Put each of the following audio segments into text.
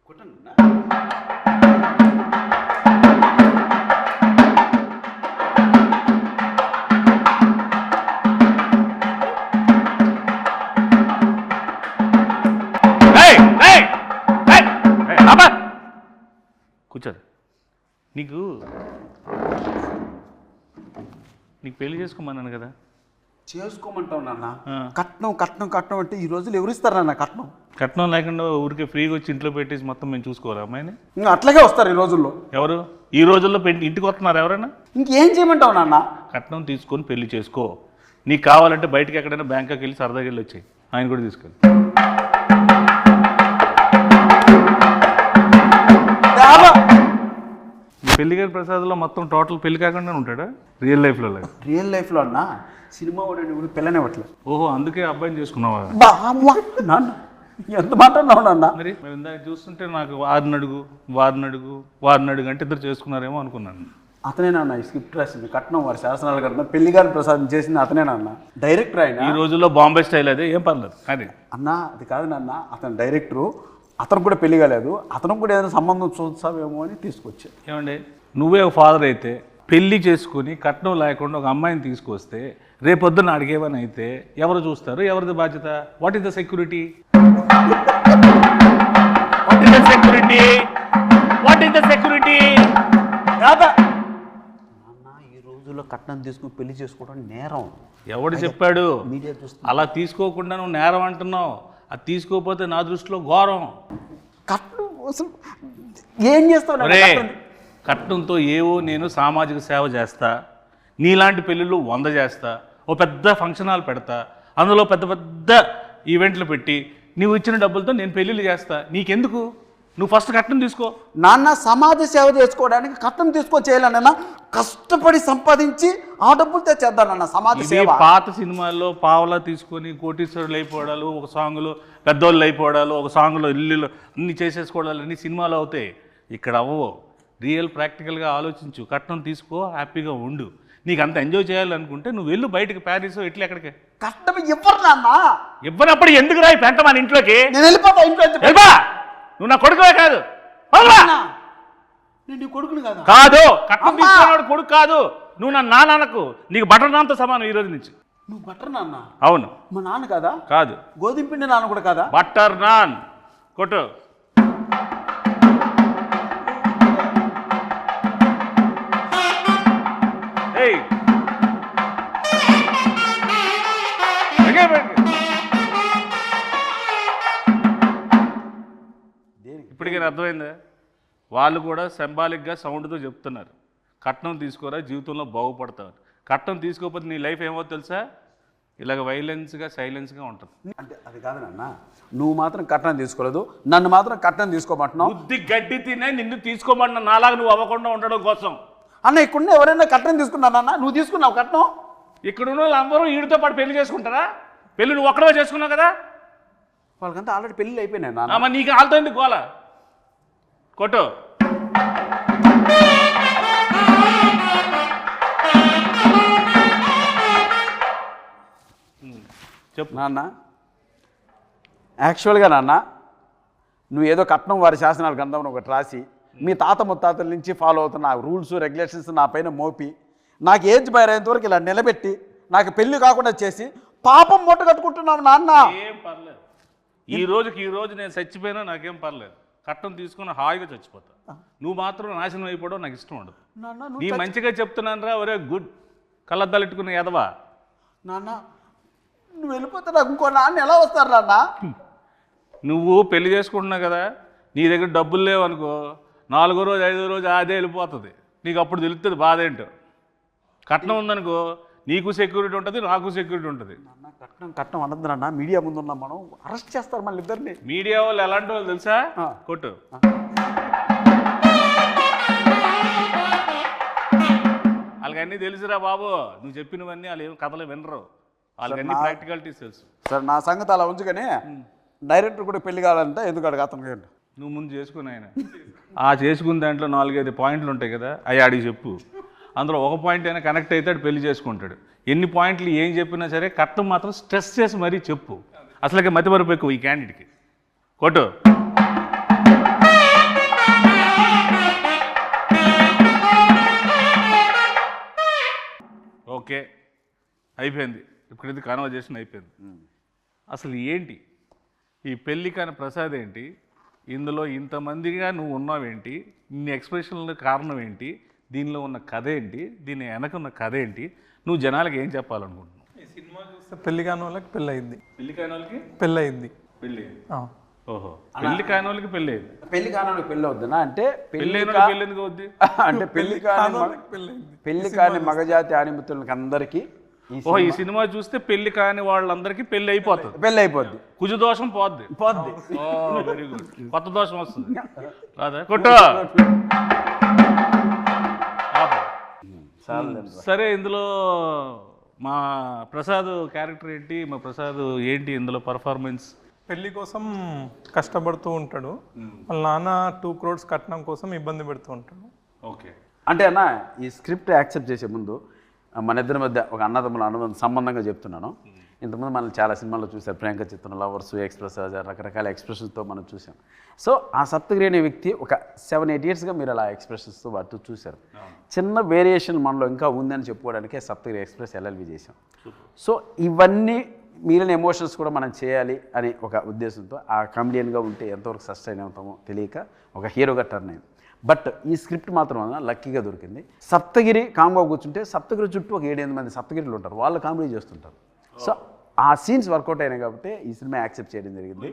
కూర్చోదు. నీకు పెళ్లి చేసుకోమన్నాను కదా. చేసుకోమంటావు నాన్న. కట్నం కట్నం కట్నం అంటే ఈ రోజులు ఎవరిస్తారు నాన్న కట్నం? కట్నం లేకుండా ఊరికే ఫ్రీగా వచ్చి ఇంట్లో పెట్టేసి మొత్తం మేము చూసుకోవాలి అమ్మాయిని. అట్లాగే వస్తారు ఈ రోజుల్లో. ఎవరు ఈ రోజుల్లో ఇంటికి వస్తున్నారు ఎవరైనా? ఇంకేం చేయమంటావు నాన్న? కట్నం తీసుకొని పెళ్లి చేసుకో. నీకు కావాలంటే బయటకి ఎక్కడైనా బ్యాంకాకి వెళ్ళి సరదాగా వెళ్ళి వచ్చాయి, ఆయన కూడా తీసుకెళ్ళి. పెళ్లి గారి ప్రసాద్లో మొత్తం టోటల్ పెళ్లి కాకుండా ఉంటాడా రియల్ లైఫ్లో? రియల్ లైఫ్లో అన్న సినిమా వాడు పిల్లని ఇవ్వట్లేదు. ఓహో, అందుకే అబ్బాయిని చేసుకున్నావా? నాన్న ఎంత మాట్లాడినావు నాన్న? మరి మేము ఇందాక చూస్తుంటే నాకు వారిని అడుగు అంటే ఇద్దరు చేసుకున్నారేమో అనుకున్నాను. అతనేనన్న ఈ స్క్రిప్ట్ రాసింది, కట్నం వారి శాసనాలు కట్నం పెళ్లి గారి ప్రసాదం చేసింది అతనేనన్న. డైరెక్టర్ ఆయన. ఈ రోజుల్లో బాంబే స్టైల్ అదే, ఏం పర్లేదు. అది అన్న అది కాదు నాన్న, అతను డైరెక్టరు. అతను కూడా పెళ్లి కాలేదు, అతను కూడా ఏదైనా సంబంధం చూస్తావేమో అని తీసుకొచ్చా. ఏమండి, నువ్వే ఒక ఫాదర్ అయితే పెళ్లి చేసుకుని కట్నం లేకుండా ఒక అమ్మాయిని తీసుకొస్తే రేపొద్దున అడిగేవని అయితే ఎవరు చూస్తారు? ఎవరిది బాధ్యత? What is the security? ఈ రోజుల్లో కట్నం తీసుకుని పెళ్లి చేసుకోవడం నేరం. ఎవడు చెప్పాడు? మీడియా చూస్తుంది. అలా తీసుకోకుండా నువ్వు నేరం అంటున్నావు. అది తీసుకోకపోతే నా దృష్టిలో ఘోరం. కట్నం అసలు ఏం చేస్తావు? కట్నంతో ఏవో నేను సామాజిక సేవ చేస్తా, నీలాంటి పెళ్ళిళ్ళు 100 చేస్తా, ఓ పెద్ద ఫంక్షన్ హాల్ పెడతా, అందులో పెద్ద పెద్ద ఈవెంట్లు పెట్టి నువ్వు ఇచ్చిన డబ్బులతో నేను పెళ్ళిళ్ళు చేస్తా. నీకెందుకు? నువ్వు ఫస్ట్ కట్నం తీసుకో. నాన్న సమాజ సేవ చేసుకోవడానికి కట్నం చేయాలన్న, కష్టపడి సంపాదించి ఆ డబ్బులతో చేద్దానన్న సమాజ సేవ. పాత సినిమాల్లో పావలా తీసుకొని కోటీశ్వరులు అయిపోవడాలు, ఒక సాంగ్లో పెద్దోళ్ళు అయిపోవడాలు, ఒక సాంగ్లో ఇల్లు అన్ని చేసేసుకోవడాలు అన్ని సినిమాలు అవుతాయి. ఇక్కడ అవ్వవు. రియల్ ప్రాక్టికల్గా ఆలోచించు. కట్నం తీసుకో, హ్యాపీగా ఉండు. నీకు అంత ఎంజాయ్ చేయాలనుకుంటే నువ్వు వెళ్ళు బయటకు, ప్యారిస్ ఇట్లా ఎక్కడికి. కష్టం ఇవ్వరు నాన్న. ఇవ్వనప్పుడు ఎందుకు రాయి పెంట మన ఇంట్లోకి? నేను వెళ్ళిపోతా ఇంట్లో. నువ్వు నా కొడుకువే కాదు. నేను కొడుకుని కాదు. కాదు, కట్నం తీసుకున్నాడు కొడుకు కాదు. నువ్వు నా నాన్నకు, నీకు బటర్ నాన్తో సమానం ఈ రోజు నుంచి. నువ్వు బటర్ నాన్న? అవును. మా నాన్న కాదా? కాదు. గోధుమ పిండి నాన్న కూడా కాదా? బటర్ నాన్ కొట్టు. ఇప్పటికీ అర్థమైందా? వాళ్ళు కూడా సింబాలిక్గా సౌండ్తో చెప్తున్నారు, కట్నం తీసుకోరా జీవితంలో బాగుపడతావు. కట్నం తీసుకోకపోతే నీ లైఫ్ ఏమో తెలుసా? ఇలాగ వైలెన్స్గా సైలెన్స్గా ఉంటుంది. అంటే అది కాదు నాన్న, నువ్వు మాత్రం కట్నం తీసుకోలేదు, నన్ను మాత్రం కట్నం తీసుకోమంటున్నావు. బుద్ధి గడ్డి తినే నిన్ను తీసుకోమంటున్నా, నాలాగా నువ్వు అవ్వకుండా ఉండడం కోసం. అన్న ఇక్కడ ఎవరైనా కట్నం తీసుకున్నానన్న? నువ్వు తీసుకున్నావు కట్నం? ఇక్కడ ఉన్న వాళ్ళందరూ వీడితో పాటు పెళ్లి చేసుకుంటారా? పెళ్లి నువ్వు ఒక్కడే చేసుకున్నావు కదా. వాళ్ళకంతా ఆల్రెడీ పెళ్ళి అయిపోయినాయి నాన్న. మరి నీకు వాళ్ళతో ఎందుకు గోల? కొట్టు. చెప్పు నాన్న. యాక్చువల్గా నాన్న, నువ్వు ఏదో కట్నం వారి శాసనాలు గ్రంథం ఒకటి రాసి మీ తాత ముత్తాతల నుంచి ఫాలో అవుతున్న రూల్స్ రెగ్యులేషన్స్ నా పైన మోపి నాకు ఏజ్ బయరేంత వరకు ఇలా నిలబెట్టి నాకు పెళ్లి కాకుండా చేసి పాపం మూట కట్టుకుంటున్నావు నాన్న. ఏం పర్లేదు, ఈ రోజు నేను చచ్చిపోయినా నాకేం పర్లేదు. కట్నం తీసుకుని హాయిగా చచ్చిపోతా. నువ్వు మాత్రం నాశనం అయిపోవడం నాకు ఇష్టం ఉండదు. నీ మంచిగా చెప్తున్నాను రా. ఒరే గుడ్ కళ్ళద్దాలెట్టుకున్న ఎదవా. నాన్న నువ్వు వెళ్ళిపోతే నాకు ఇంకో నాన్న ఎలా వస్తారు నాన్న? నువ్వు పెళ్లి చేసుకుంటున్నావు కదా, నీ దగ్గర డబ్బులు లేవనుకో, 4వ రోజు 5వ రోజు అదే వెళ్ళిపోతుంది. నీకు అప్పుడు తెలుస్తుంది బాధ ఏంటో. కట్నం ఉందనుకో, నీకు సెక్యూరిటీ ఉంటుంది, నాకు సెక్యూరిటీ ఉంటుంది. కట్నం కట్నం అనద్దు నాన్న, మీడియా ముందు ఉన్నాం మనం, అరెస్ట్ చేస్తారు మళ్ళీ ఇద్దరిని. మీడియా వాళ్ళు ఎలాంటి వాళ్ళు తెలుసా? కొట్టు. వాళ్ళకన్నీ తెలుసురా బాబు. నువ్వు చెప్పినవన్నీ వాళ్ళు ఏం కథలు వినరు, వాళ్ళకన్నీ ప్రాక్టికాలిటీస్ తెలుసు. సార్ నా సంగతి అలా ఉంచుకొని డైరెక్టర్ కూడా పెళ్లి కావాలంటే ఎందుకు అడగ అతను? నువ్వు ముందు చేసుకుని ఆయన ఆ చేసుకున్న దాంట్లో 4-5 పాయింట్లు ఉంటాయి కదా, అవి ఆడికి చెప్పు. అందులో ఒక పాయింట్ అయినా కనెక్ట్ అవుతాడు, పెళ్లి చేసుకుంటాడు. ఎన్ని పాయింట్లు ఏం చెప్పినా సరే కట్నం మాత్రం స్ట్రెస్ చేసి మరీ చెప్పు. అసలుకే మతిమరుపు ఎక్కువ ఈ క్యాండిడేట్కి. కొట్టు. ఓకే అయిపోయింది, ఇప్పుడు ఇది కాన్వర్జేషన్ అయిపోయింది. అసలు ఏంటి ఈ పెళ్ళి కాని ప్రసాద్ ఏంటి, ఇందులో ఇంతమందిగా నువ్వు ఉన్నావేంటి, ఇన్ని ఎక్స్ప్రెషన్ల కారణం ఏంటి, దీనిలో ఉన్న కథ ఏంటి, దీని వెనక ఉన్న కథ ఏంటి, నువ్వు జనాలకు ఏం చెప్పాలనుకుంటున్నావు? ఈ సినిమా చూస్తే పెళ్లి కాని వాళ్ళకి పెళ్ళి అయింది, పెళ్లి కాని వాళ్ళకి పెళ్ళి అయింది. పెళ్ళి, ఓహో పెళ్లి కాని వాళ్ళకి పెళ్ళి అయింది. పెళ్లి కాని పెళ్ళి అవుతుందా అంటే పెళ్ళి పెళ్ళి ఎందుకు అవుద్ది? అంటే పెళ్లి కాని పెళ్ళి అయింది. పెళ్లి కాని మగజాతి ఆనిమితులకి అందరికీ ఓహో ఈ సినిమా చూస్తే పెళ్లి కాని వాళ్ళందరికీ పెళ్లి అయిపోతుంది, పెళ్ళి అయిపోద్ది, కుజు దోషం పోద్ది. వెరీ గుడ్, కొత్త దోషం వస్తుంది కాదా? కొట్టు. సరే, ఇందులో మా ప్రసాద్ క్యారెక్టర్ ఏంటి, మా ప్రసాద్ ఏంటి ఇందులో పర్ఫార్మెన్స్? పెళ్లి కోసం కష్టపడుతూ ఉంటాడు, వాళ్ళ నాన్న 2 crores కట్నం కోసం ఇబ్బంది పెడుతూ ఉంటాడు. ఓకే, అంటే అన్న ఈ స్క్రిప్ట్ యాక్సెప్ట్ చేసే ముందు మన ఇద్దరి మధ్య ఒక అన్నదమ్ముల అనుబంధం సంబంధంగా చెప్తున్నాను. ఇంతకుముందు మనం చాలా సినిమాల్లో చూసాం, ప్రియాంక చిత్రం, లవర్స్, ఎక్స్ప్రెస్, రకరకాల ఎక్స్ప్రెషన్స్తో మనం చూసాం. సో ఆ సప్తగిరి అనే వ్యక్తి ఒక 7-8 yearsగా మీరు అలా ఎక్స్ప్రెషన్స్తో వాటితో చూశారు. చిన్న వేరియేషన్ మనలో ఇంకా ఉందని చెప్పుకోవడానికే సప్తగిరి ఎక్స్ప్రెస్ ఎల్ఎల్వి చేసాం. సో ఇవన్నీ మిగిలిన ఎమోషన్స్ కూడా మనం చేయాలి అని ఒక ఉద్దేశంతో ఆ కామెడియన్గా ఉంటే ఎంతవరకు సస్టైన్ అవుతామో తెలియక ఒక హీరోగా టర్న్ అయింది. బట్ ఈ స్క్రిప్ట్ మాత్రం లక్కీగా దొరికింది. సప్తగిరి కామ్గా కూర్చుంటే సప్తగిరి చుట్టూ ఒక 7-8 మంది సప్తగిరిలు ఉంటారు, వాళ్ళు కామెడీ చేస్తుంటారు. సో ఆ సీన్స్ వర్కౌట్ అయినాయి కాబట్టి ఈ సినిమా యాక్సెప్ట్ చేయడం జరిగింది,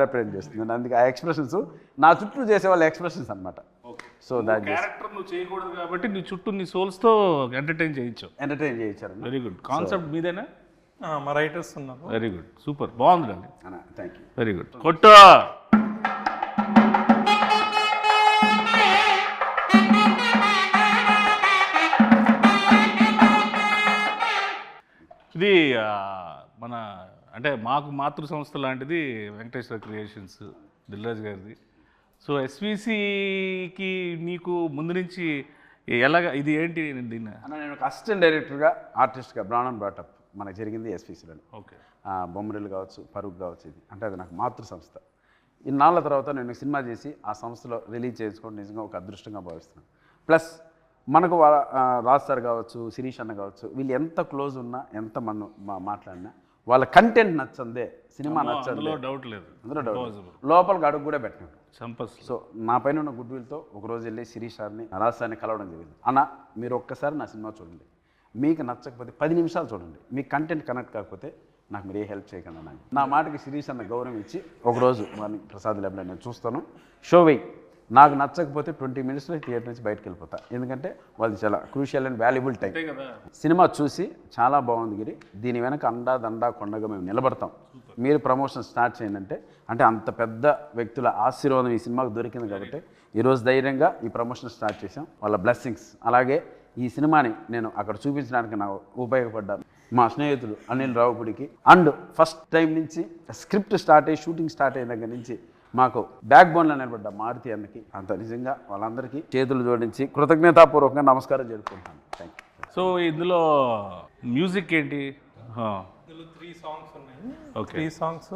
రిప్రజెంట్ చేస్తుంది. అందుకే ఆ ఎక్స్ప్రెషన్స్ నా చుట్టూ చేసే వాళ్ళ ఎక్స్ప్రెషన్స్ అనమాట. సో దాని క్యారెక్టర్ నువ్వు చేయకూడదు కాబట్టి నీ చుట్టూ నీ సోల్స్తో ఎంటర్టైన్ చేయించారు. వెరీ గుడ్, కాన్సెప్ట్ మీదేనా? మా రైటర్స్ ఉన్నారు. వెరీ గుడ్, సూపర్, బాగుందండి. Thank you. వెరీ గుడ్, కొట్టు. ఇది మన అంటే మాకు మాతృ సంస్థ లాంటిది వెంకటేశ్వర క్రియేషన్స్, దిల్రాజ్ గారిది. సో ఎస్విసికి నీకు ముందు నుంచి ఎలాగ ఇది ఏంటి దీన్ని? నేను ఒక అసిస్టెంట్ డైరెక్టర్గా ఆర్టిస్ట్గా బ్రాండ్ బ్రాటప్ మనకు జరిగింది ఎస్విసిలో. ఓకే, బొమ్మరిల్లు కావచ్చు, పరుగు కావచ్చు, ఇది అంటే అది నాకు మాతృ సంస్థ. ఇన్నాళ్ళ తర్వాత నేను సినిమా చేసి ఆ సంస్థలో రిలీజ్ చేసుకోవడం నిజంగా ఒక అదృష్టంగా భావిస్తున్నాను. ప్లస్ మనకు రాజ్ సార్ కావచ్చు, శిరీష్ అన్న కావచ్చు, వీళ్ళు ఎంత క్లోజ్ ఉన్నా, ఎంత మనం మాట్లాడినా వాళ్ళ కంటెంట్ నచ్చందే, సినిమా నచ్చందే, డౌట్ లేదు, అందులో డౌట్, లోపలికి అడుగు కూడా పెట్టినాడు. సో నా పైన ఉన్న గుడ్ విల్తో ఒకరోజు వెళ్ళి శిరీష్ సార్ని, రాజ్ సార్ని కలవడం జరిగింది. అన్న మీరు ఒక్కసారి నా సినిమా చూడండి, మీకు నచ్చకపోతే 10 నిమిషాలు చూడండి, మీకు కంటెంట్ కనెక్ట్ కాకపోతే నాకు మీరు ఏ హెల్ప్ చేయకండి అన్న. నా మాటకి శిరీష్ అన్న గౌరవం ఇచ్చి ఒకరోజు మార్నింగ్ ప్రసాద్ ల్యాబ్లో నేను చూస్తాను, షో వెయ్యి, నాకు నచ్చకపోతే 20 minutesలో థియేటర్ నుంచి బయటకు వెళ్ళిపోతా, ఎందుకంటే వాళ్ళది చాలా crucial and valuable time. Cinema చూసి చాలా బాగుంది గిరి, దీని వెనక అండా దండా కొండగా మేము నిలబడతాం, మీరు ప్రమోషన్ స్టార్ట్ చేయండి అంటే అంత పెద్ద వ్యక్తుల ఆశీర్వాదం ఈ సినిమాకు దొరికింది కాబట్టి ఈరోజు ధైర్యంగా ఈ ప్రమోషన్ స్టార్ట్ చేసాం, వాళ్ళ బ్లెస్సింగ్స్. అలాగే ఈ సినిమాని నేను అక్కడ చూపించడానికి నాకు ఉపయోగపడ్డాను మా స్నేహితుడు అనిల్ రావుపుడికి. అండ్ ఫస్ట్ టైం నుంచి స్క్రిప్ట్ స్టార్ట్ అయ్యి షూటింగ్ స్టార్ట్ అయిన దగ్గర నుంచి మాకు బ్యాక్ బోన్లో నిలబడ్డ మారుతి అన్నకి, అంత నిజంగా వాళ్ళందరికీ చేతులు జోడించి కృతజ్ఞతాపూర్వకంగా నమస్కారం జరుపుకుంటాను. Thank you. సో ఇందులో మ్యూజిక్ ఏంటి? ఇందులో 3 songs ఉన్నాయి. ఓకే, 3 songs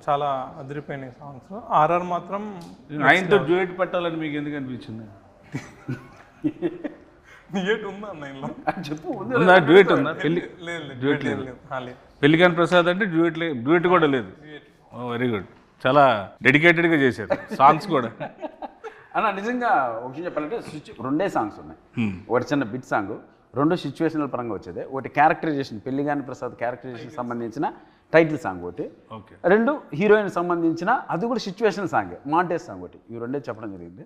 చాలా అదిరిపోయినాయి సాంగ్స్. ఆర్ఆర్ మాత్రం ఆయనతో డ్యూయట్ పెట్టాలని మీకు ఎందుకు అనిపించింది? డ్యూయట్ ఉందా అన్న ఇందులో? చెప్పు. ఉందా డ్యూయట్ ఉందా? డ్యూయట్ లేదు. పెళ్లికాని ప్రసాద్ అంటే డ్యూయట్ కూడా లేదు. వెరీ గుడ్, చాలా డెడికేటెడ్గా చేశారు సాంగ్స్ కూడా. అన్న నిజంగా ఒక విషయం చెప్పాలంటే 2 సాంగ్స్ ఉన్నాయి. ఒకటి చిన్న బిట్ సాంగ్, 2 సిచ్యువేషనల్ పరంగా వచ్చేది. ఒకటి క్యారెక్టరైజేషన్, పెళ్లిగాని ప్రసాద్ క్యారెక్టరైజేషన్ సంబంధించిన టైటిల్ సాంగ్ ఒకటి, 2 హీరోయిన్ సంబంధించిన అది కూడా సిచ్యువేషనల్ సాంగ్, మాంటేజ్ సాంగ్ ఒకటి. ఇవి 2 చెప్పడం జరిగింది.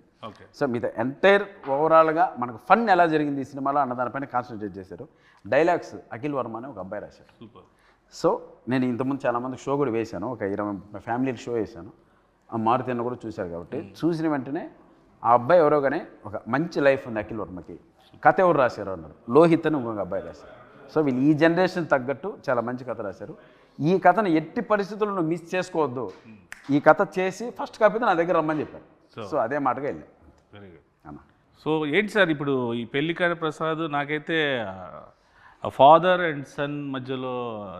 సో మీతో ఎంటైర్ ఓవరాల్గా మనకు ఫన్ ఎలా జరిగింది ఈ సినిమాలో అన్న దానిపైన కాన్సన్ట్రేట్ చేశారు. డైలాగ్స్ అఖిల్ వర్మ అనే ఒక అబ్బాయి రాశారు. సో నేను ఇంతకుముందు చాలామంది షో కూడా వేశాను, ఒక 20 ఫ్యామిలీకి షో వేశాను. ఆ మారుతి అన్న కూడా చూశారు కాబట్టి చూసిన వెంటనే ఆ అబ్బాయి ఎవరో కానీ ఒక మంచి లైఫ్ ఉంది అఖిల్ వర్మకి, కథ ఎవరు రాశారు అన్నారు, లోహిత్ అని ఇంకొక అబ్బాయి రాశారు. సో వీళ్ళు ఈ జనరేషన్ తగ్గట్టు చాలా మంచి కథ రాశారు. ఈ కథను ఎట్టి పరిస్థితుల్లో మిస్ చేసుకోవద్దు, ఈ కథ చేసి ఫస్ట్ కాపీ నా దగ్గర రమ్మని చెప్పారు. సో అదే మాటగా వెళ్ళాను. వెరీ గుడ్ అన్న. సో ఏంటి సార్ ఇప్పుడు ఈ పెళ్లికాని ప్రసాద్, నాకైతే ఫాదర్ అండ్ సన్ మధ్యలో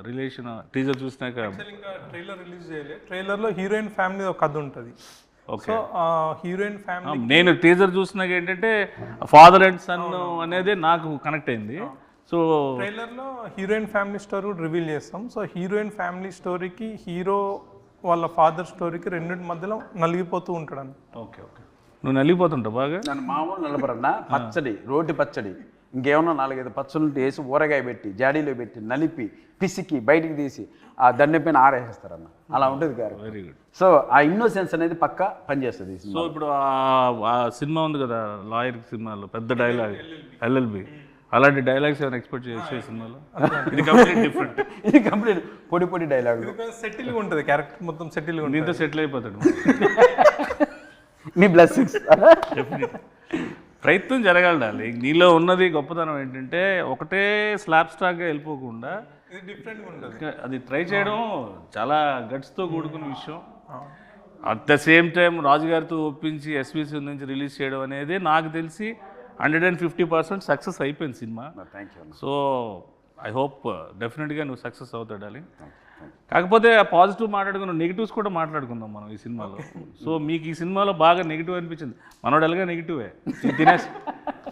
రిలేషన్ టీజర్ చూసినాక, ఇంకా ట్రైలర్ రిలీజ్ చేయలేదు. ట్రైలర్లో హీరోయిన్ ఫ్యామిలీ ఒక కథ ఉంటుంది. సో హీరోయిన్ ఫ్యామిలీ నేను టీజర్ చూసినాక ఏంటంటే ఫాదర్ అండ్ సన్ అనేది నాకు కనెక్ట్ అయింది. సో ట్రైలర్లో హీరోయిన్ ఫ్యామిలీ స్టోరీ కూడా రివీల్ చేస్తాం. సో హీరోయిన్ ఫ్యామిలీ స్టోరీకి హీరో వాళ్ళ ఫాదర్ స్టోరీకి రెండింటి మధ్యలో నలిగిపోతూ ఉంటాడు. ఓకే ఓకే, నువ్వు నలిగిపోతుంటావు బాగా. నన్ను మామూలు నలపరన్నా పచ్చడి, రోటి పచ్చడి, ఇంకేమన్నా 4-5 పచ్చళ్ళు వేసి ఊరగాయ పెట్టి జాడీలో పెట్టి నలిపి పిసికి బయటికి తీసి ఆ దండె పైన ఆరేస్తారన్న. అలా ఉంటుంది గారు. Very good. సో ఆ ఇన్నోసెన్స్ అనేది పక్కా పనిచేస్తుంది. సో ఇప్పుడు ఆ సినిమా ఉంది కదా లాయర్ సినిమాలో పెద్ద డైలాగ్ ఎల్ఎల్బి, అలాంటి డైలాగ్స్ ఏమైనా ఎక్స్పెక్ట్ చేసే సినిమాలో? ఇది కంప్లీట్ డిఫరెంట్. ఇది కంప్లీట్ పొడి డైలాగ్. సెటిల్గా ఉంటుంది, క్యారెక్టర్ మొత్తం సెటిల్గా ఉంటుంది. దీంతో సెటిల్ అయిపోతాడు. మీ బ్లెస్సింగ్స్. ప్రయత్నం జరగాలి. నీలో ఉన్నది గొప్పతనం ఏంటంటే ఒకటే స్లాబ్ స్టాక్గా వెళ్ళిపోకుండా ఇది డిఫరెంట్గా ఉంటుంది. అది ట్రై చేయడం చాలా గట్స్తో కూడుకున్న విషయం. అట్ ద సేమ్ టైం రాజుగారితో ఒప్పించి ఎస్విసి నుంచి రిలీజ్ చేయడం అనేది నాకు తెలిసి 150% సక్సెస్ అయిపోయింది cinema. Thank you. So I hope డెఫినెట్గా నువ్వు సక్సెస్ అవుతాడాలి. కాకపోతే పాజిటివ్ మాట్లాడుకున్న నెగిటివ్స్ కూడా మాట్లాడుకుందాం మనం ఈ సినిమాలో. సో మీకు ఈ సినిమాలో బాగా నెగిటివ్ అనిపించింది. మనోడు ఎలాగా నెగిటివే,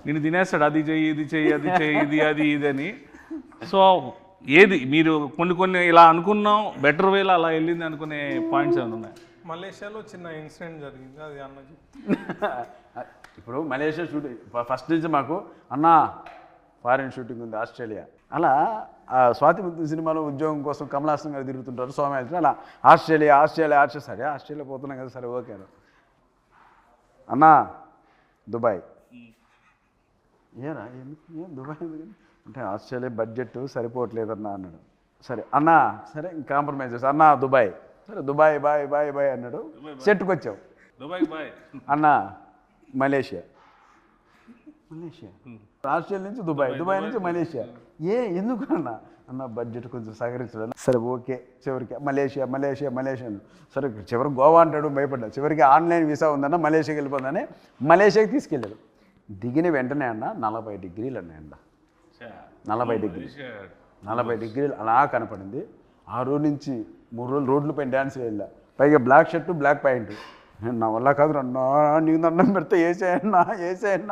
నేను తినేస్తాడు, అది చెయ్యి ఇది చెయ్యి అది చెయ్యి ఇది అది ఇది అని. సో ఏది మీరు కొన్ని ఇలా అనుకున్నాం బెటర్ వేలో అలా వెళ్ళింది అనుకునే పాయింట్స్ ఏమైనా ఉన్నాయి? మలేషియాలో చిన్న ఇన్సిడెంట్ జరిగింది, అది అన్న ఇప్పుడు మలేషియా షూటింగ్ ఫస్ట్ నుంచి మాకు అన్న ఫారిన్ షూటింగ్ ఉంది ఆస్ట్రేలియా. అలా స్వాతి ముత్యం సినిమాలో ఉద్యోగం కోసం కమలాసన్ గారు తిరుగుతుంటారు సోమయాజు. అలా ఆస్ట్రేలియా సరే ఆస్ట్రేలియా పోతున్నాం కదా, సరే ఓకే అన్నా దుబాయ్. ఏరా ఏం దుబాయ్ అంటే ఆస్ట్రేలియా బడ్జెట్ సరిపోవట్లేదన్నా అన్నాడు. సరే అన్నా సరే కాంప్రమైజ్ చేస్తా అన్నా దుబాయ్. సరే దుబాయ్ బాయ్ అన్నాడు. సెట్కి వచ్చావు. దుబాయ్ బాయ్ అన్నా మలేషియా ఆస్ట్రేలియా నుంచి దుబాయ్ నుంచి మలేషియా. ఎందుకు అన్న బడ్జెట్ కొంచెం సహకరించడం. సరే ఓకే చివరికి మలేషియా. సరే చివరికి గోవా అంటాడు, భయపడ్డా. చివరికి ఆన్లైన్ వీసా ఉందన్న మలేషియాకి వెళ్ళిపోతుందని మలేషియాకి తీసుకెళ్ళాడు. దిగిన వెంటనే అన్న 40 డిగ్రీలు అన్నాయండ. 40 డిగ్రీలు అలా కనపడింది. ఆ రోజు నుంచి 3 రోజులు రోడ్ల పైన డ్యాన్స్ వెళ్ళా. పైగా బ్లాక్ షర్టు బ్లాక్ ప్యాంటు. నా వల్ల కాదు అన్నా, నీకు దండం పెడితే వేసేయన్నా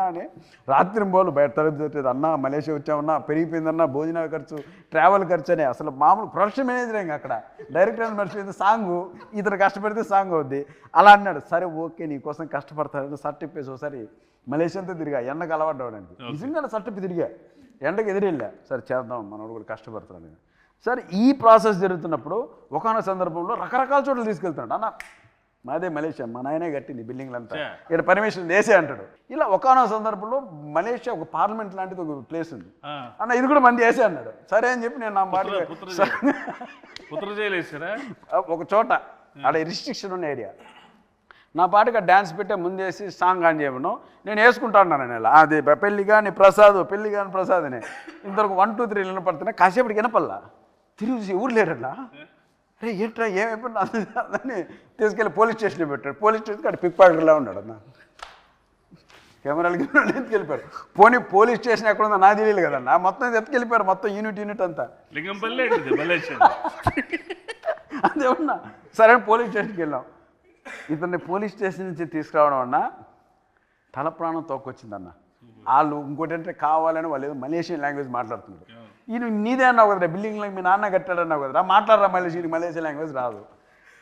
అని రాత్రి బోలు బయట తరగతి అన్న మలేషియా వచ్చామన్నా, పెరిగిపోయిందన్నా భోజనాల ఖర్చు ట్రావెల్ ఖర్చు అని. అసలు మామూలు ప్రొడక్షన్ మేనేజర్ ఇంకా అక్కడ డైరెక్టర్ మర్చిపోయింది సాంగు, ఇతను కష్టపడితే సాంగ్ అవుద్ది అలా అన్నాడు. సరే ఓకే నీకోసం కష్టపడతాను షర్ట్ ఇప్పేసి ఒకసారి మలేషియాతో తిరిగా ఎండకు అలవాటు నిజంగా షర్ట్ ఇప్పి తిరిగా ఎండకు ఎదురెళ్ళా. సరే చేద్దాం మనోడు కూడా కష్టపడతాను. సరే ఈ ప్రాసెస్ జరుగుతున్నప్పుడు ఒకనొక సందర్భంలో రకరకాల చోట్ల తీసుకెళ్తున్నాడు. అన్న మాదే మలేషియా, మా నాయనే కట్టింది బిల్డింగ్లంతా, ఇక్కడ పర్మిషన్ వేసే అంటాడు. ఇలా ఒకనొక సందర్భంలో మలేషియా ఒక పార్లమెంట్ లాంటిది ఒక ప్లేస్ ఉంది అన్న, ఇది కూడా మంది వేసే అన్నాడు. సరే అని చెప్పి నేను నా మాట ఒక చోట అక్కడ రిస్ట్రిక్షన్ ఉన్న ఏరియా నా పాటుగా డ్యాన్స్ పెట్టే ముందేసి సాంగ్ ఆన్ చేయమను నేను వేసుకుంటాను. నేను అది పెళ్ళి కానీ ప్రసాద్ అని ఇంతవరకు 1 2 3 వినపడుతున్నాయి. కాసేపటికి వినపల్లా తిరిగి ఊరు లేడట్లా. అరే ఏంట్రా ఏమైపోయినా అని తీసుకెళ్ళి పోలీస్ స్టేషన్లో పెట్టాడు. పోలీస్ స్టేషన్కి అక్కడ పిక్ పాకెట్లా ఉన్నాడు అన్న. కెమెరాలకి ఎత్తుకెళ్ళిపోయారు. పోలీస్ స్టేషన్ ఎక్కడ ఉందో నాకు తెలియదు కదన్నా. మొత్తం ఎత్తుకెళ్ళిపోయారు, మొత్తం యూనిట్ అంతా. అదేమన్నా సరే పోలీస్ స్టేషన్కి వెళ్ళాం. ఇతన్ని పోలీస్ స్టేషన్ నుంచి తీసుకురావడం అన్న తల ప్రాణం తోకొచ్చిందన్న. వాళ్ళు ఇంకోటి అంటే కావాలని వాళ్ళు ఏదో మలేషియన్ లాంగ్వేజ్ మాట్లాడుతున్నారు. ఈయన నీదే అన్నావు కదరా, బిల్డింగ్లో మీ నాన్న కట్టాడన్నావు కదరా, మాట్లాడరా మలేషియన్ లాంగ్వేజ్ రాదు.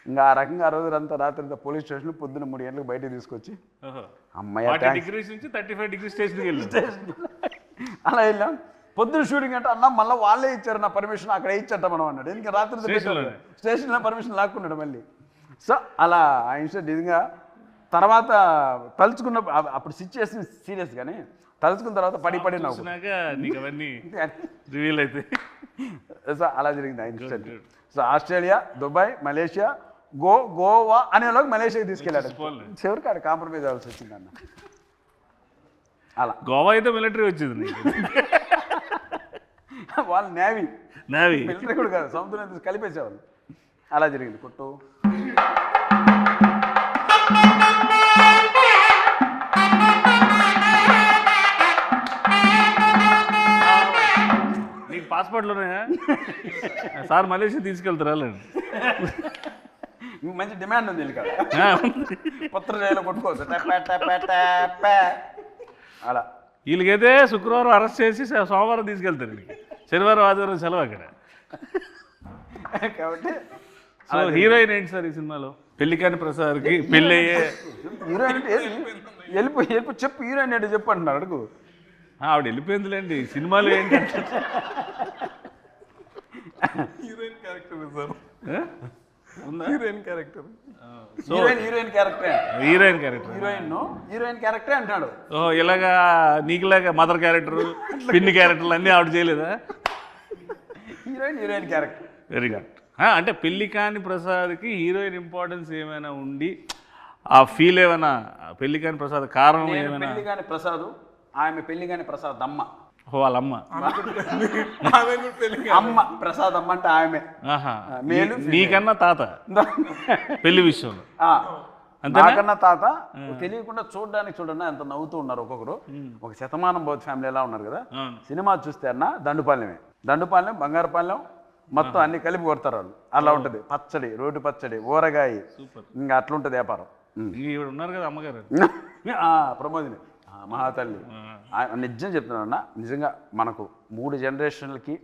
ఇంకా ఆ రకంగా ఆ రోజు అంతా రాత్రి పోలీస్ స్టేషన్ పొద్దున్న 3 గంటలకు బయటకు తీసుకొచ్చి అమ్మాయి అలా వెళ్ళాం. పొద్దున్న షూటింగ్ అంటే అన్న మళ్ళీ వాళ్ళే ఇచ్చారు నా పర్మిషన్, అక్కడ ఇచ్చట మనం అన్నాడు. ఇంకా రాత్రి స్టేషన్లో పర్మిషన్ లాక్కున్నాడు మళ్ళీ. సో అలా ఆ ఇన్సిడెంట్ నిజంగా తర్వాత తలుచుకున్న అప్పుడు సిచ్యువేషన్ సీరియస్ కానీ తలుచుకున్న తర్వాత పడి నవ్వు. సో అలా జరిగింది ఆ incident. So Australia, Dubai, Malaysia, Goa అనేలోకి మలేషియాకి తీసుకెళ్ళాడు. చివరికి అక్కడ కాంప్రమైజ్ అవ్వాల్సి వచ్చింది అన్న. అలా గోవా అయితే మిలిటరీ వచ్చింది, వాళ్ళు నేవీ మిలిటరీ కూడా కాదు, సముద్రం కలిపేసేవాళ్ళు. అలా జరిగింది కొట్టు. నీకు పాస్పోర్ట్లోనే సార్ మలేషియా తీసుకెళ్తారా? మంచి డిమాండ్ ఉంది పత్ర జైలు కొట్టుకోవచ్చు అలా. వీళ్ళకైతే శుక్రవారం అరెస్ట్ చేసి సోమవారం తీసుకెళ్తారు వీళ్ళకి, శనివారం ఆదివారం సెలవు అక్కడ. కాబట్టి సో హీరోయిన్ ఏంటి సార్ ఈ సినిమాలో? పెళ్లికాని ప్రసాద్కి పెళ్ళి అయ్యే హీరోయిన్ అంటే వెళ్ళిపో చెప్పు, హీరోయిన్ అంటే చెప్పు అంటున్నారు, అడుగు. ఆవిడ వెళ్ళిపోయిందిలేండి, సినిమాలో ఏంటంటే హీరోయిన్ క్యారెక్టర్ సార్, ఉందా? Heroine character. సో హీరోయిన్ క్యారెక్టరే, హీరోయిన్ క్యారెక్టర్. హీరోయిన్ క్యారెక్టరే అంటున్నాడు. ఓ ఇలాగా నీకులాగా మదర్ క్యారెక్టర్, పిన్ని క్యారెక్టర్లు అన్నీ ఆవిడ చేయలేదా? Heroine character. Very good. అంటే పెళ్లికాని ప్రసాద్కి హీరోయిన్ ఇంపార్టెన్స్ ఏమైనా ఉండి ఆ ఫీల్ ఏమైనా, పెళ్లికాని ప్రసాద్ కారణం ఏమైనా? పెళ్లిగాని ప్రసాద్, ఆమె పెళ్లిగాని ప్రసాద్ అమ్మ, వాళ్ళ అమ్మ. అమ్మ ప్రసాద్ అమ్మ అంటే ఆమె. ఆహా, మేలు నీకన్నా తాత పెళ్లి విషయంలో. నాకన్నా తాత తెలియకుండా చూడండి ఎంత నవ్వుతూ ఉన్నారు ఒక్కొక్కరు. ఒక శతమానం బౌద్ధ ఫ్యామిలీ ఎలా ఉన్నారు కదా. సినిమా చూస్తే అన్న దండుపాలెం బంగారుపాలెం మొత్తం అన్ని కలిపి కొడతారు వాళ్ళు. అలా ఉంటుంది పచ్చడి, రోడ్డు పచ్చడి, ఊరగాయ, ఇంకా అట్లుంటుంది వ్యాపారం. ఈవిడ ఉన్నారు కదా అమ్మగారు, ప్రమోదిని మహాతల్లి. నిజం చెప్తున్నాను అన్న, నిజంగా మనకు 3 జనరేషన్లకి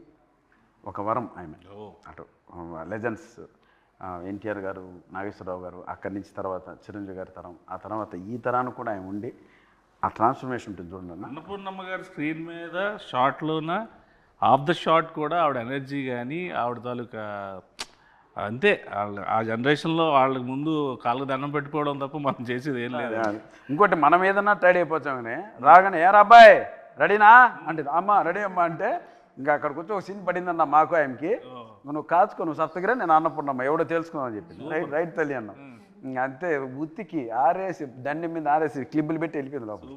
ఒక వరం ఆమె. అటు లెజెండ్స్ ఎన్టీఆర్ గారు, నాగేశ్వరరావు గారు, అక్కడి నుంచి తర్వాత చిరంజీవి గారి తరం, ఆ తర్వాత ఈ తరానికి కూడా ఆయన ఉండి ఆ ట్రాన్స్ఫర్మేషన్ ఉంటుంది చూడండి అన్న. అన్నపూర్ణమ్మ గారి స్క్రీన్ మీద షార్ట్లోన ఆఫ్ ద షాట్ కూడా ఆవిడ ఎనర్జీ కానీ ఆవిడ తాలూకా అంతే. ఆ జనరేషన్లో వాళ్ళకి ముందు కాళ్ళకు దండం పెట్టుకోవడం తప్ప మనం చేసేది ఏం లేదు. ఇంకోటి మనం ఏదన్నా టైడ్ అయిపోతామని రాగానే ఏరా అబ్బాయి రెడీనా అంటే అమ్మ రెడీ అమ్మ అంటే ఇంకా అక్కడికి వచ్చి ఒక సీన్ పడిందన్న మాకు ఆయనకి, నువ్వు కాచుకో, నువ్వు సత్తగిరా, నేను అన్నపూర్ణమ్మ ఎవడో తెలుసుకున్నావు చెప్పింది. రైట్ తల్లి అన్న. ఇంకా అంతే ఉత్తికి ఆరేసి దండి మీద ఆరేసి క్లిబ్బులు పెట్టి వెళ్ళిపోయింది లోపల.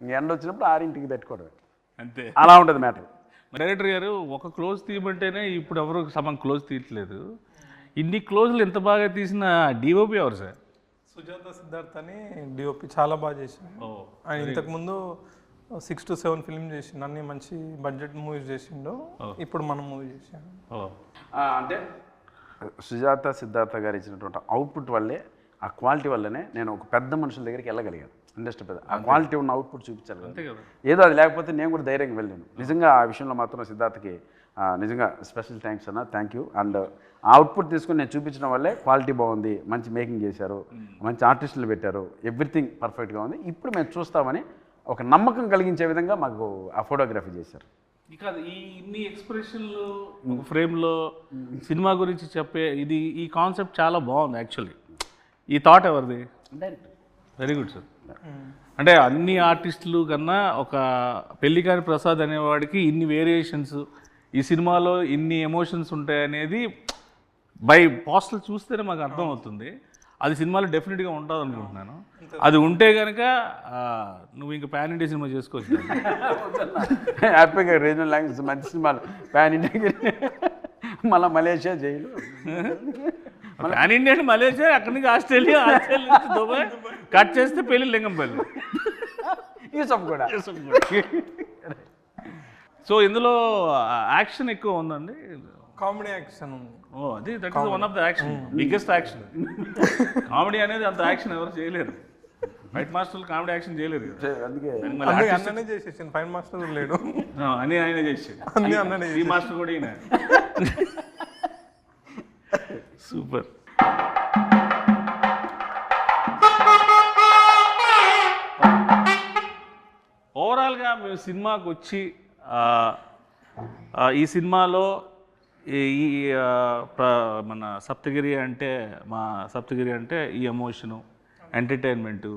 ఇంక ఎండ వచ్చినప్పుడు 6ంటికి పెట్టుకోవడం అంతే. అలా ఉంటుంది మ్యాటర్. డైరెక్టర్ గారు ఒక క్లోజ్ తీయమంటేనే ఇప్పుడు ఎవరు సగం క్లోజ్ తీయట్లేదు. ఇన్ని క్లోజ్లు ఎంత బాగా తీసిన డిఓపి ఎవరు సార్? సుజాత సిద్ధార్థ్ అని డిఓపి చాలా బాగా చేసిండు. ఆయన ఇంతకుముందు 6 to 7 ఫిల్మ్ చేసిండు, అన్ని మంచి బడ్జెట్ మూవీస్ చేసిండు. ఇప్పుడు మనం మూవీ చేసాము. అంటే సుజాత సిద్ధార్థ గారు ఇచ్చినటువంటి అవుట్పుట్ వల్లే, ఆ క్వాలిటీ వల్లనే నేను ఒక పెద్ద మనుషుల దగ్గరికి వెళ్ళగలిగాను. ఇండస్ట్రీ పెద్ద ఆ క్వాలిటీ ఉన్న అవుట్పుట్ చూపించాలి కదా. ఏదో అది లేకపోతే నేను కూడా ధైర్యంగా వెళ్ళాను. నిజంగా ఆ విషయంలో మాత్రం సిద్ధార్థకి నిజంగా స్పెషల్ థ్యాంక్స్ అన్న, థ్యాంక్ యూ. అండ్ ఆ అవుట్పుట్ తీసుకుని నేను చూపించడం వల్లే క్వాలిటీ బాగుంది, మంచి మేకింగ్ చేశారు, మంచి ఆర్టిస్టులు పెట్టారు, ఎవ్రీథింగ్ పర్ఫెక్ట్గా ఉంది, ఇప్పుడు మేము చూస్తామని ఒక నమ్మకం కలిగించే విధంగా మాకు ఆ ఫోటోగ్రఫీ చేశారు. ఇక ఈ ఇన్ని ఎక్స్ప్రెషన్లు ఫ్రేమ్లో సినిమా గురించి చెప్పే ఈ కాన్సెప్ట్ చాలా బాగుంది యాక్చువల్లీ. ఈ థాట్ ఎవరిది? డైరెక్ట్. Very good sir. అంటే అన్ని ఆర్టిస్టులు కన్నా ఒక పెళ్లికాని ప్రసాద్ అనేవాడికి ఇన్ని వేరియేషన్స్, ఈ సినిమాలో ఇన్ని ఎమోషన్స్ ఉంటాయనేది బై పోస్టల్ చూస్తేనే మాకు అర్థమవుతుంది. అది సినిమాలో డెఫినెట్గా ఉంటుంది అనుకుంటున్నాను. అది ఉంటే కనుక నువ్వు ఇంకా పాన్ ఇండియా సినిమా చేసుకోవచ్చు. హ్యాపీగా రీజనల్ లాంగ్వేజ్ మంచి సినిమాలు పాన్ ఇండియా, మళ్ళీ మలేషియా జైలు, పాన్ ఇండియా అంటే మలేషియా, అక్కడి నుంచి ఆస్ట్రేలియా నుంచి దుబాయ్, కట్ చేస్తే పెళ్ళి లింగంపల్లి, యూసఫ్ కూడా. సో ఇందులో యాక్షన్ ఎక్కువ ఉందండి, కామెడీ యాక్షన్ ఉంది. అది that is one of the action, biggest action. Comedy అనేది అంత యాక్షన్ ఎవరు చేయలేరు. ఫైట్ మాస్టర్లు కామెడీ యాక్షన్ చేయలేరు. అందుకే అన్ననే చేసేసాను, ఫైట్ మాస్టర్ కూడా లేడు, అని ఆయన చేసాడు. ఈ మాస్టర్ కూడా ఈయన. సూపర్. ఓవరాల్గా మేము సినిమాకి వచ్చి ఈ సినిమాలో ఈ మన సప్తగిరి అంటే ఈ ఎమోషను, ఎంటర్టైన్మెంటు,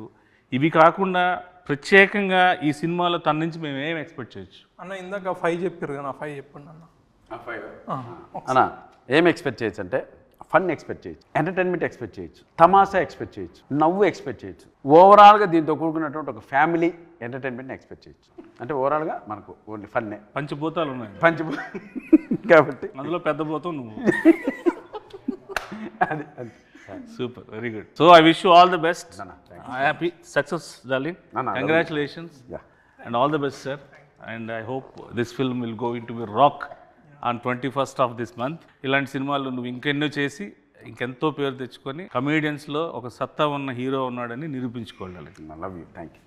ఇవి కాకుండా ప్రత్యేకంగా ఈ సినిమాలో తన నుంచి మేము ఏం ఎక్స్పెక్ట్ చేయొచ్చు అన్న? ఇందాక 5 చెప్పారు కదా, 5 చెప్పండి అన్న. అన్న ఏం ఎక్స్పెక్ట్ చేయొచ్చు అంటే ఫన్ ఎక్స్పెక్ట్ చేయొచ్చు, ఎంటర్టైన్మెంట్ ఎక్స్పెక్ట్ చేయొచ్చు, తమాషా ఎక్స్పెక్ట్ చేయొచ్చు, నవ్వు ఎక్స్పెక్ట్ చేయొచ్చు. ఓవరాల్గా దీంతో కూడుకున్నటువంటి ఒక ఫ్యామిలీ ఎంటర్టైన్మెంట్ని ఎక్స్పెక్ట్ చేయొచ్చు. అంటే ఓవరాల్గా మనకు ఓన్లీ ఫన్నే. పంచభూతాలు ఉన్నాయి కాబట్టి అందులో పెద్ద భూతం నువ్వు. అది super, very good. So I wish you all the best. Happy success darling, congratulations and all the best sir. And I hope this film will go in to be rock on 21st of this month. ఇలాంటి సినిమాలు నువ్వు ఇంకెన్నో చేసి ఇంకెంతో పేరు తెచ్చుకొని కమేడియన్స్లో ఒక సత్తా ఉన్న హీరో ఉన్నాడని నిరూపించుకోవాలి. Love you, thank you.